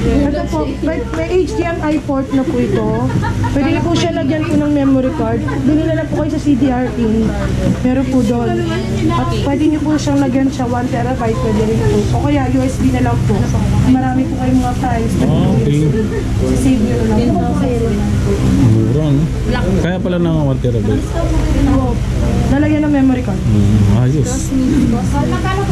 Ito po, may HDMI port na po ito. Pwede na po siya lagyan po ng memory card. Binila na po kayo sa CDR in. Meron po doon. At pwede niyo po siyang lagyan siya 1 terabyte, pwede rin po. O kaya USB na lang po. Marami po kayong mga files. Okay. Save nyo na lang. Mura, no? Kaya pala ng 1 terabyte. Lalagyan ng memory card. Ayos.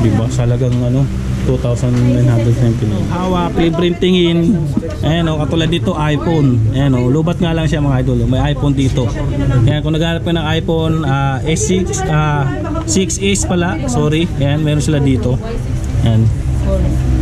Diba? Salagang ano, 2,999. Hawa, pre-printingin. Ayan o, katulad dito, iPhone. Ayan o, lubat nga lang siya mga idol. May iPhone dito. Ayan, kung naghanap ka ng iPhone S6, 6S pala, sorry. Ayan, meron sila dito. Ayan.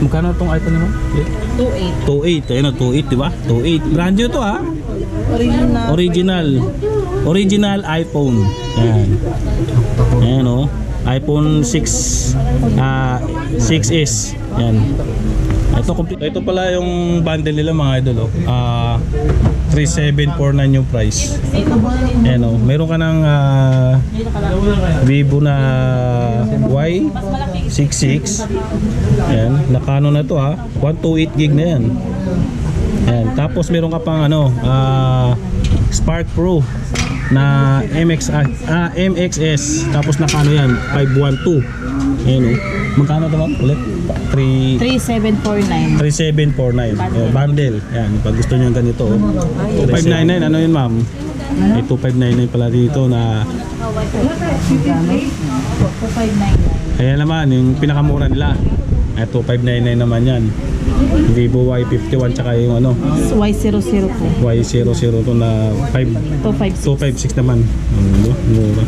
Magkano itong iPhone mo? 2.8. 2.8. Ayan o, 2.8, diba? 2.8. Brand new to ha? Original iPhone. Ayan. Ayan o. iPhone 6 6S. Yan. Ito pala yung bundle nila mga idol. 3,749 yung price. Ayan o. Meron ka ng Vivo na Y66. Ayan. Nakano na to ha. 128 gig na yan. Ayan. Tapos meron ka pang ano, Spark Pro na MXS, tapos nakano yan 512. Ayan o. Magkano ito ma'am? Ulit? 3,749. 3,749. Bundle. Ayan, pag gusto nyo ganito 2,599. Ano yun ma'am? May 2,599 pala dito na 2,599. ayan naman, yung pinakamura nila ay 2,599 naman yan. Vivo Y51 tsaka yung ano Y00 po. Y00 to na 256 naman. Mura.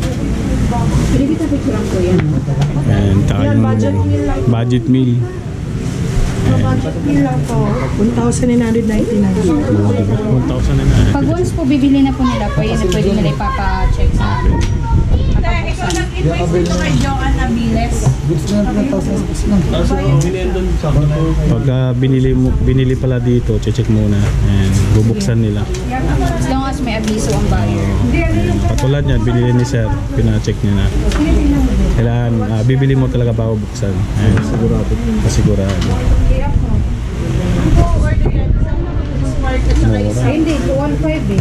Ayan, tsaka yung budget meal. Budget meal lang po. 1,999. 1,000 Pag once po bibili na po nila, pwede nila ipapa-check sa akin. Ikaw nag-invoice mo kay Joanne Abiles. Pagka binili pala dito, check muna. Ayan, bubuksan nila. As long as may abiso ang buyer. Ayan, katulad yan, binili ni sir, pina-check niya na. Kailangan, bibili mo talaga bago buksan. Ayan, sigurado. Hindi, 1.5 eh.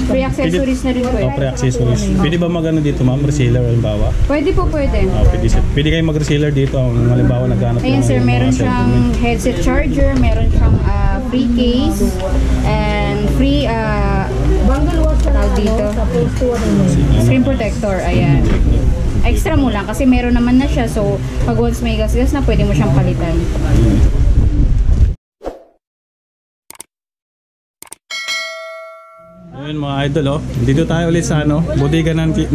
Free accessories na rin po. Pre-accessories. Pwede ba magano dito ma'am, reseller halimbawa? Pwede po, pwede. Pwede kayo mag-reseller dito, halimbawa naghanap Ayan sir, meron siyang headset charger, meron siyang free case, and free tawag dito, screen protector. Ayan. Extra mo lang kasi meron naman na siya, so pag once may gas-gas na, pwede mo siyang palitan. Ayun mga idol dito tayo ulit sa ano, Bodega 99.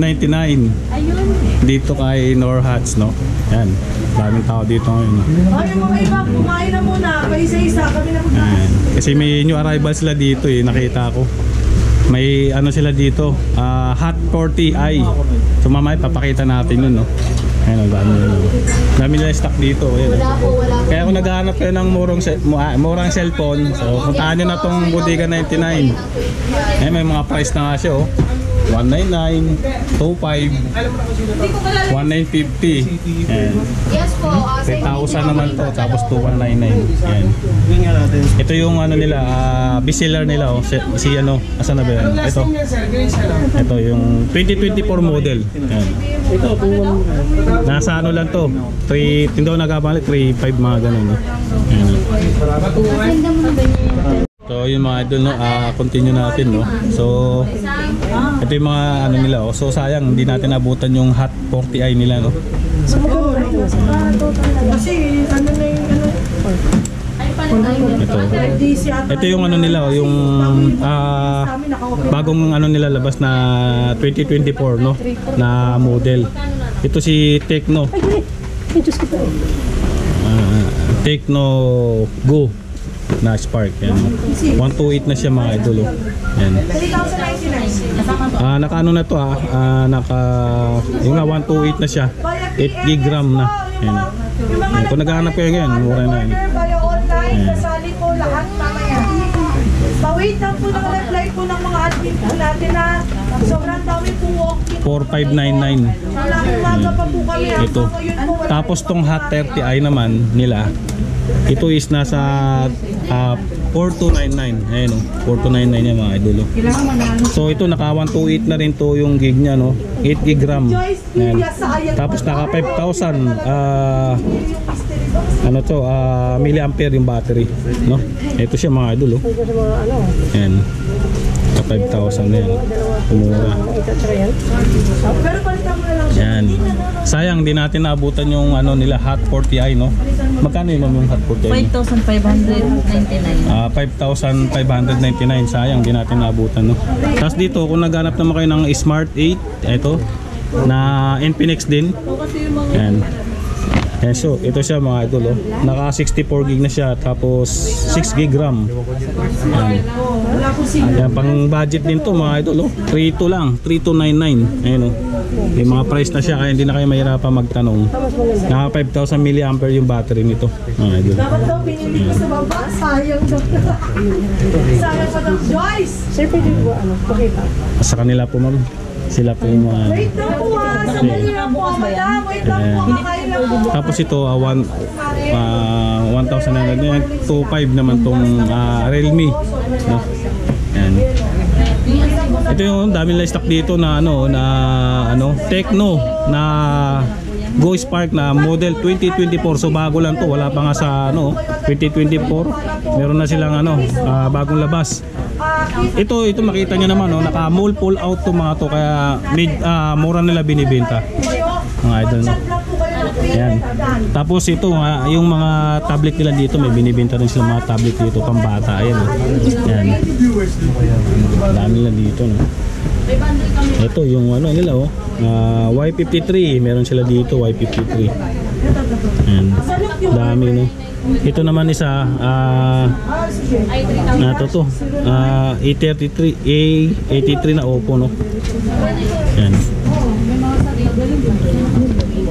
Dito kay Norhats no. Yan, daming tao dito ngayon. Ay, yung mga iba, kumain na muna. Paisa-isa kami na Ayan. Kasi may new arrival sila dito nakita ko. May ano sila dito, Hot 40i. So mamaya papakita natin yun no. Ayun, dami nila stock dito. Ayun. Kaya kung naghahanap kayo ng murang cellphone, so puntahan nyo na tong Bodega 99. Ayun, may mga price na nga siya 199, 25, 1950. Ayan. Yes po. 3,000 naman to, tapos 2199. Ayan. Ito yung ano nila, bestseller nila si ano, asan na ba yan? Ito yung 2024 model. Ayan. Nasa ano lang to, 3, hindi ako nagkabalik, 3.5 mga ganun. Ayan. So yun mga idol continue natin no. So ito yung mga ano nila so sayang hindi natin abutan yung Hot 40i nila no. Kasi ano na yung Ito yung ano nila yung bagong ano nila labas na 2024 no na model. Ito si Tecno. Tecno Go na Spark yan. 128 na siya mga idol. Yan. 3,099. Naka ano na to yung nga 128 na siya. 8 GB RAM na. Yan. Yan. Kung naghahanap kayo ngayon, mura na yan. Online, kasali po lahat mamaya. Pa-wait lang po ng live po ng mga admin po natin na sobrang dami po walking. 4599. Malaking maga pa po kami. Ito. Ngayon po wala. Tapos tong Hot 30i naman nila, ito is nasa 4299. Ayan o, 4299 yan mga idol. Oh. So ito naka 128 na rin to yung gig niya, no? 8 gig RAM. Ayan. Tapos naka 5,000 ano to, milliampere yung battery, no? Ito siya mga idol, oh. Ayan. Naka 5,000 na yan. Umura. Pero palitan mo na lang. Yan. Sayang di natin naabutan yung ano nila Hot 40i, no? Magkano yung Hot 40i? 5,599. 5,599. Sayang di natin naabutan, no? Tapos dito kung naghanap naman kayo ng Smart 8, ito na Infinix din. Yan. Yan, so ito siya mga idol, oh. Naka 64 gig na siya, tapos 6 gig RAM. Yan. Yan, pang budget din to mga idol, oh. 32 lang, 3299. Ayun, oh. May mga price na siya kaya hindi na kayo mahirapan magtanong. Naka 5,000 mAh yung battery nito mga idol. Dapat daw pinili ko sa baba. Sayang daw. Sayang pa daw. Joyce! Sir, pwede po pakita. Sa kanila po ma'am, sila po yung mga Wait lang po ah. Sandali lang po. Madam, wait lang po. Kakain lang po. tapos ito 1,900, 2,500 naman tong Realme, no? Yan. Ito yung dami lang stock dito na Tecno na Go Spark na model 2024. So bago lang to, wala pa nga sa 2024. Meron na silang bagong labas. Ito makita nyo naman, naka mall pull out to mga to, kaya mura nila binibenta mga idol, no? Yan. Tapos ito yung mga tablet nila dito, may binibenta rin sila mga tablet dito pambata. Ayan, no? Yan. Dami nila dito, no? Ito yung nila, Y53, meron sila dito Y53. Ayan. Dami, no? Ito naman isa A33 na Oppo, no? Yan.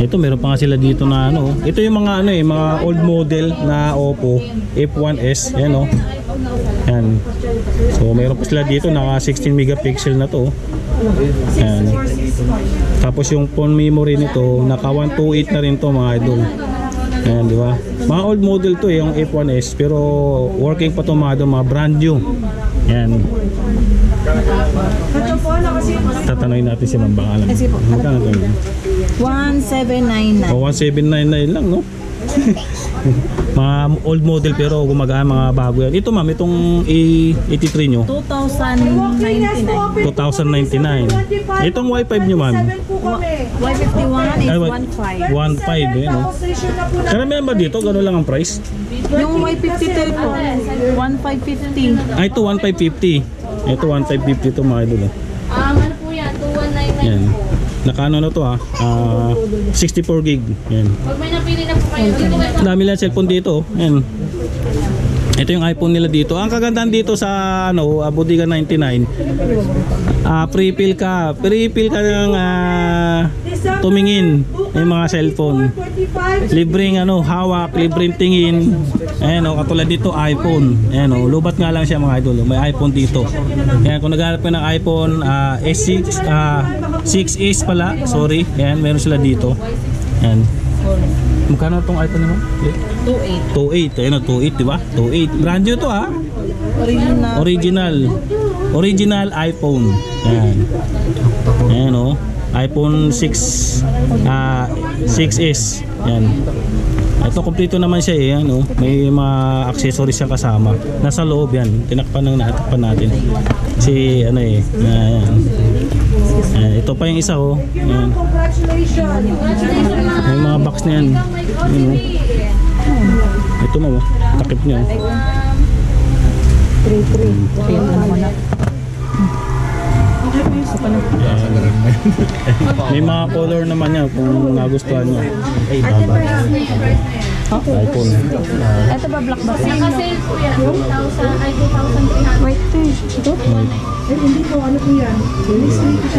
Ito meron pa nga sila dito na ito yung mga mga old model na Oppo F1s, yan, no? Yan. So meron pa sila dito naka 16 megapixel na to. Yan. Tapos yung phone memory nito naka 128 na rin to mga idol. Ayan, di ba? Mga old model to yung F1s, pero working pa to mga brand new. Yan. Tatanungin natin si Ma'am, baka alam. Magkano to? 1799. O 1799 lang, no? Mga old model pero gumagana, mga bago yan. Ito ma'am, itong A83 nyo 2,099. 2,099. Itong Y5 nyo ma'am Y51 is Ay, 1,500. 1.5 no? Karamihan ba dito? Gano'n lang ang price? Yung Y53 po, 1,550. Ito 1,550. Ito 1,550 ito mga idol. Ano po yan? 2199. Yan. Nakano na to 64 gig. Yan. Pag may napili na po kayo, dito kayo. Dami lang cellphone dito. Yan. Ito yung iPhone nila dito. Ang kagandahan dito sa Bodega 99. Pre-fill ka ng tumingin yung mga cellphone. Libreng hawak, libreng tingin. Ayan, katulad dito iPhone. Ayan, lubat nga lang siya mga idol. May iPhone dito. Ayan, kung naghanap ka ng iPhone S6 6S pala, sorry. Ayan, meron sila dito. Ayan. Magkano itong iPhone mo? 2,800. 2.8. Ayan, 2.8, di ba? 2.8. Brand new to Original iPhone. Ayan. Ayan, iPhone 6 6S. Ayan. Ito kompleto naman siya may mga accessories siyang kasama. Nasa loob yan. Tinakpan natin. Si ayan. Ito pa yung isa Ayan. May mga box na yan. Ito mo takip niya. 3,300. May mga color naman yan kung nagustuhan nyo. iPhone. Ito ba black box? Naka-sale po yan. 2,000 ay 2,300. Wait, ito? Hindi po, ano po yan?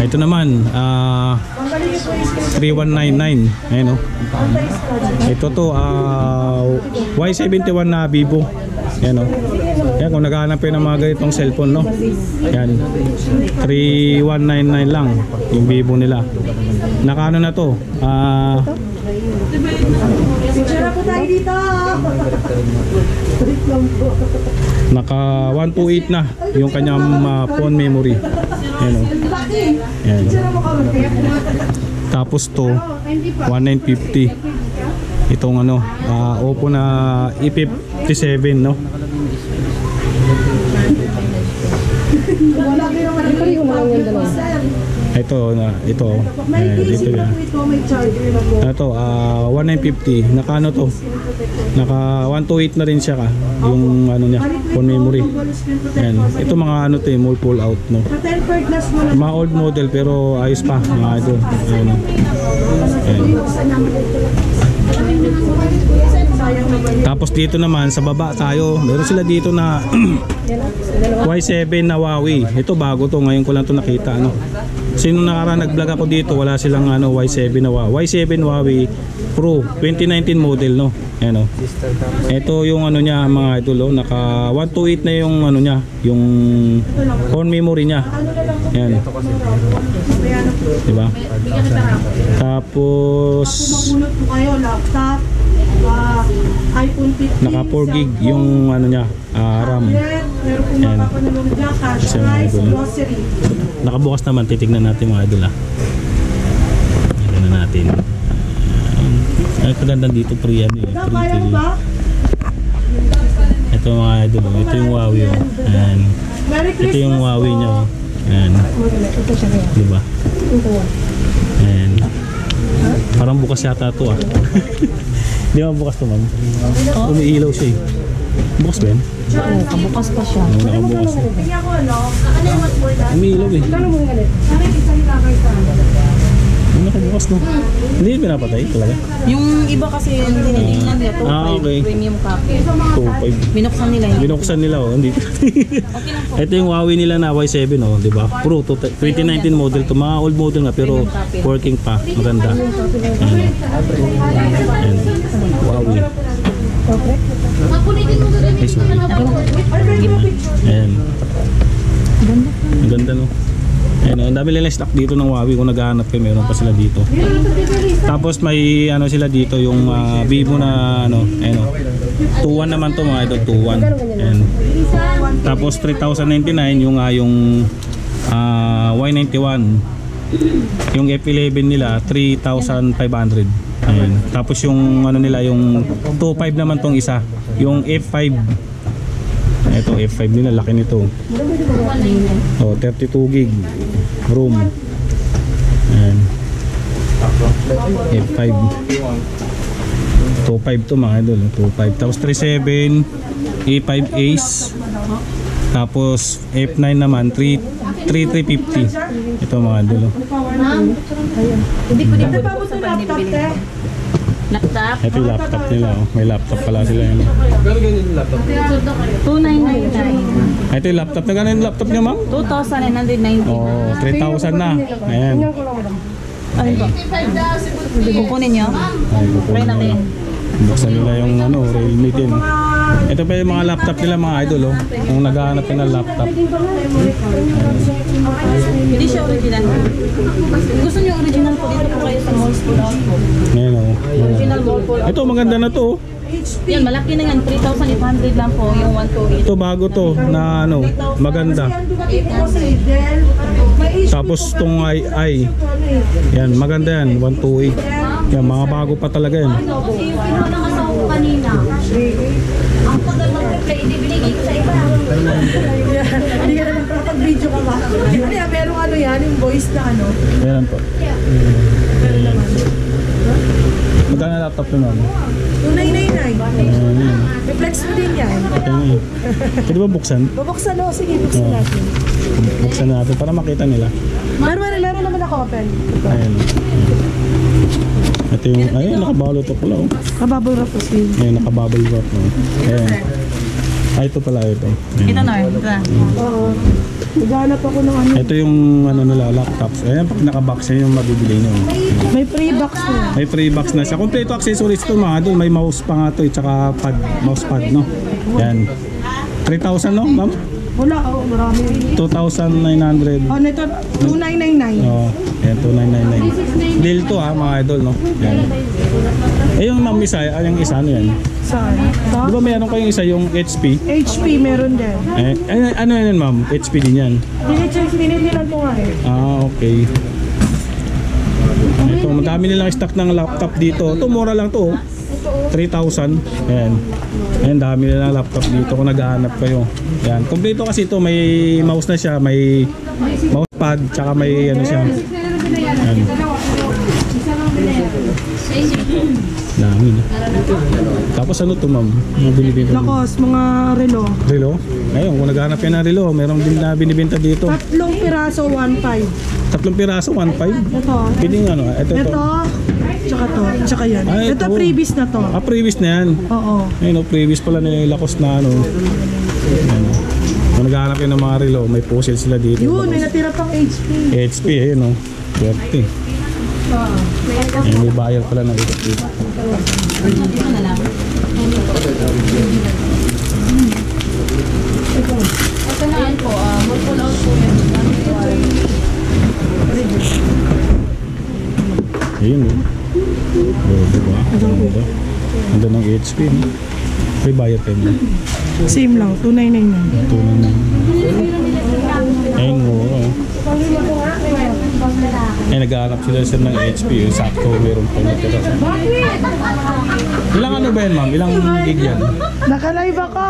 Ito naman 3199. Ayan Ito to Y71 na Vivo. Yan o. Yan, kung naghahanap kayo ng mga ganitong cellphone, no? Yan. 3199 lang yung Vivo nila. Nakaano na to? Picture po tayo dito. Naka 128 na yung kanyang phone memory. Yan o. Yan. Tapos to 1950. Itong ano, Oppo na E57, no? Ito na, ito. Dito yan. Ito, 1950. Naka ano to? Naka 128 na rin siya ka. Yung ano niya, phone memory. Yan. Ito mga ano to, more pull out, no? Mga old model pero ayos pa, mga idol. Ayan, no? Ayan. Tapos dito naman sa baba tayo, meron sila dito na Y7 na Huawei. Ito bago to, ngayon ko lang to nakita, ano. Sino nakaraan nag-vlog ako dito, wala silang ano Y7 na Huawei. Y7 Huawei Pro 2019 model, no. Ayan, no. Ito yung ano niya mga idol, oh. Naka 128 na yung ano niya, yung phone memory niya. Ayan. Diba? Tapos laptop, iPhone 15, naka 4 gig yung ano niya, RAM. meron po Ayan. makapanulong dyan, cash Kasi mga price, idol. grocery. Nakabukas naman, titignan natin mga idol, Tignan natin. Ay, kaganda dito, free ano eh. Kaya mo ba? Ito mga idol, ito yung Huawei, oh. Ayan. Merry Ito Christmas yung Huawei po. niya, oh. Ayan. Ito siya kaya. Diba? Ayan. Parang bukas yata ito, Di ba bukas to, ma'am? Umiilaw siya eh. Bukas ba yan? Oo, kabukas pa siya. Oo, nakabukas. Tingnan ko ano. Umiilaw eh. Ano mo yung galit? Bakit isa yung kakay sa Ano nakabukas, no? Hindi pinapatay talaga. Yung iba kasi yung tinitingnan nila, Okay. premium copy. 2.5. Binuksan nila yun. Binuksan nila, oh. Hindi. Ito yung Huawei nila na Y7, oh. Di ba? Pro 2019 model to. Mga old model nga pero working pa. Maganda. Ayan. Ayan. Huawei. Ay, sorry. Ayan. Ang ganda, no? Ayan, ang dami nila stock dito ng Huawei. Kung naghahanap kayo, meron pa sila dito. Tapos may ano sila dito, yung Vivo na ano, ayan, 2.1 naman to mga ito, 2.1. Ayan. Tapos 3,099 yung Y91. Yung F11 nila 3,500. Ayan. Tapos yung ano nila, yung 2.5 naman tong isa, yung F5. Ito F5 nila, laki nito. Oh, 32 gig room. Ayan. F5. 2.5 to mga idol, 2.5. Tapos 3.7 A5 Ace. Tapos F9 naman 3.350. Ito mga idol. Hindi po Ano pa mo ito laptop, te? Laptop? Ito yung laptop nila, oh. May laptop pala sila yan. 2,999. Ito yung laptop. Nagano yung laptop niya, ma'am? 2,999. Oh, 3,000 na. Ayan. Ano po? Kukunin nyo? Ay, Try natin. buksan nila yung ano, Realme din. Ito pa yung mga laptop nila mga idol, oh. Kung naghahanap ka ng laptop. Hindi siya original. Gusto nyo original po dito po kayo sa malls po daw po. Ngayon, oh. Original mall po. Ito maganda na to, oh. Yan, malaki na yan. 3,800 lang po yung 128. Ito bago to na ano, maganda. Tapos tong i yan, maganda yan, 128. Yan, mga bago pa talaga yan. Yung kinuha ng asawa ko kanina. Ang tagal ng reply, binigay ko sa iba. Hindi ka na nakapag-video ka ba? Kaya merong ano yan, yung voice na ano. Meron po. Magkano na laptop na naman? 2,999. Reflex mo din yan. Pwede ba buksan? Babuksan o, sige, buksan Oo. natin. Buksan natin para makita nila. Meron naman ako open. Ayan. Ito yung, ayun, nakabubble wrap pala, oh. Kababble wrap po siya. Ayun, nakabubble wrap, oh. Ayan. Ay, ito pala, ito. Ayan. Ito na, ito na. Oo. Naghanap ako ng ano. Ito yung ano nila, laptops. Ayan, pag nakabox yan yung mabibili nyo. May free box na. May free box na siya. Kompleto accessories ito mga doon. May mouse pa nga ito, tsaka pad, mouse pad, no? Yan. 3,000 no, ma'am? Wala, marami. 2,900. Oh, nito, 2,999. Oh, yan 2,999. Deal to mga idol, no? Yan. Eh yung ma'am isa, yung isa ano yan? Saan? Di ba meron kayong isa yung HP? HP meron din. Ano yan ma'am? HP din yan? Pinitilan ko nga eh. Ah, okay. Ito, madami nilang stock ng laptop dito. Ito, mura lang to. 3,000. Ayan. Ayan, dami nilang laptop dito kung naghahanap kayo. Ayan. Kompleto kasi ito, may mouse na siya, may mousepad, tsaka may ano siya. Ayan. Dami na. Tapos ano to ma'am? Mga binibenta dito? Lakos, mga relo. Relo? Ayun, kung naghahanap yan ng relo, meron din na binibenta dito. 3 piraso, 1,500. 3 piraso, 1,500. Ito. Pwede nga ano, ito. Tsaka to, tsaka yan. Ah, Ito previous na to. Ah, previous na yan. Oo. Ayun o, previous pala na lakos na ano. Ayun, o. Kung naghahanap yun ng mga relo, may puzzle sila dito. Yun, may natira pang HP. HP, ayun o. Swerte. Ayun, may buyer pala na dito. Ito na po, pull out po yan. Ayun o. Oh, diba? Ganda ng HP. No? May buyer pa yun. Same lang, 2,999. Tunan na. Ayun o. Eh, naghahanap sila ng HP. Yung sakto, meron pa natira. Ilang ano ba yan ma'am? Ilang gig yan? Naka-live ako.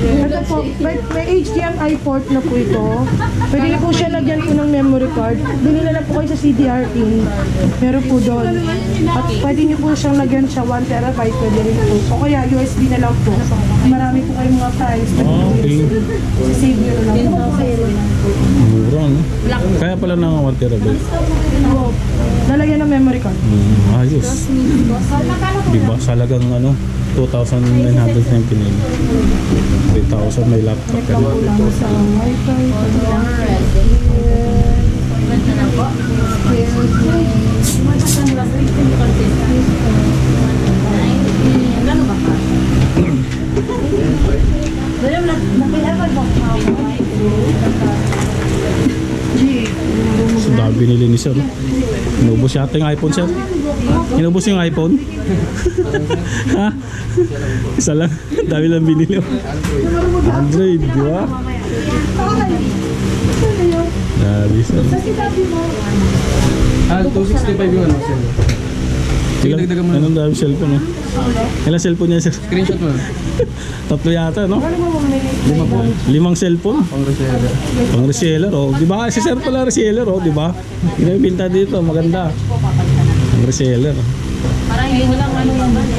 Ito po, may HDMI port na po ito. Pwede na po siya lagyan po ng memory card. Binila na po kayo sa CDR pin. Meron po doon. At pwede niyo po siyang lagyan siya 1 terabyte. Pwede rin po. O kaya USB na lang po. Marami po kayong mga files. Okay. Save nyo na lang. Mura, no? Kaya pala ng 1 terabyte. Lalagyan ng memory card. Ayos. Diba? Salagang ano? 2,999. 3,000 may laptop ka Lang po rin. lang sa wifi. So, dami binili ni sir. Inubos yata yung iPhone, sir. Inubos yung iPhone. Ha? Isa lang. Dami lang binili. Android, di ba? Dami, sir. 265 yung ano, sir. Ilang, anong dami cellphone, no? Ilang cellphone niya, sir? Screenshot mo. 3 yata, no? 5 cellphone. Pang reseller. Pang reseller, oh. Di ba? Si sir pala reseller, oh. Di ba? Pinabinta dito, maganda. Pang reseller. Parang yun lang ano naman.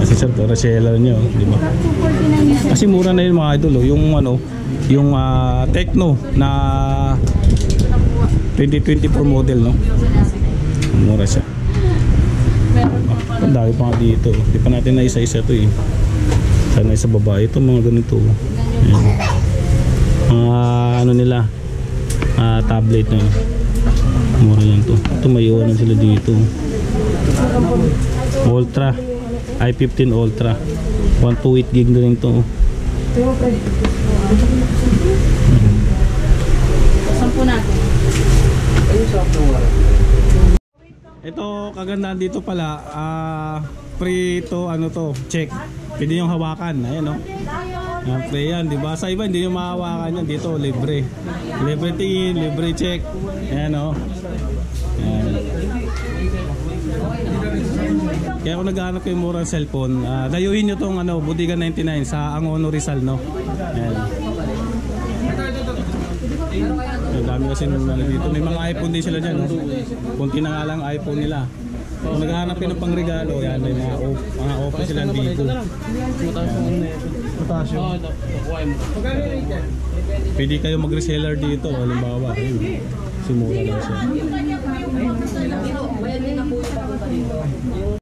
Si sir to, reseller niya, oh. Di ba? Kasi mura na yun mga idol, oh. Yung ano, yung Tecno na 2024 model, no? Mura siya. Ang dami pa nga dito. Di pa natin na isa-isa to eh. Sana sa baba. Ito mga ganito. Ano nila. Tablet na. Mura lang to. Ito may iwanan sila dito. Ultra. i15 Ultra. 128 gig na rin to. Sampu natin. Ito kagandahan dito pala, free to ano to, check. Pwede yung hawakan, ayan no. Yan, free yan, di ba? Sa iba hindi yung mahawakan yan, dito libre. Libre tingin, libre check. Ayan no. Ayan. Kaya kung naghahanap kayo murang cellphone, dayuhin nyo tong ano, Bodega 99 sa Angono Rizal no. Ayan. Dami kasi nung dito. May mga iPhone din sila dyan. No? Kunti na nga lang iPhone nila. Kung naghahanap kayo ng pangregalo, yan, may mga offer sila dito. Pwede kayo mag-reseller dito. Halimbawa, yun. Simula lang siya.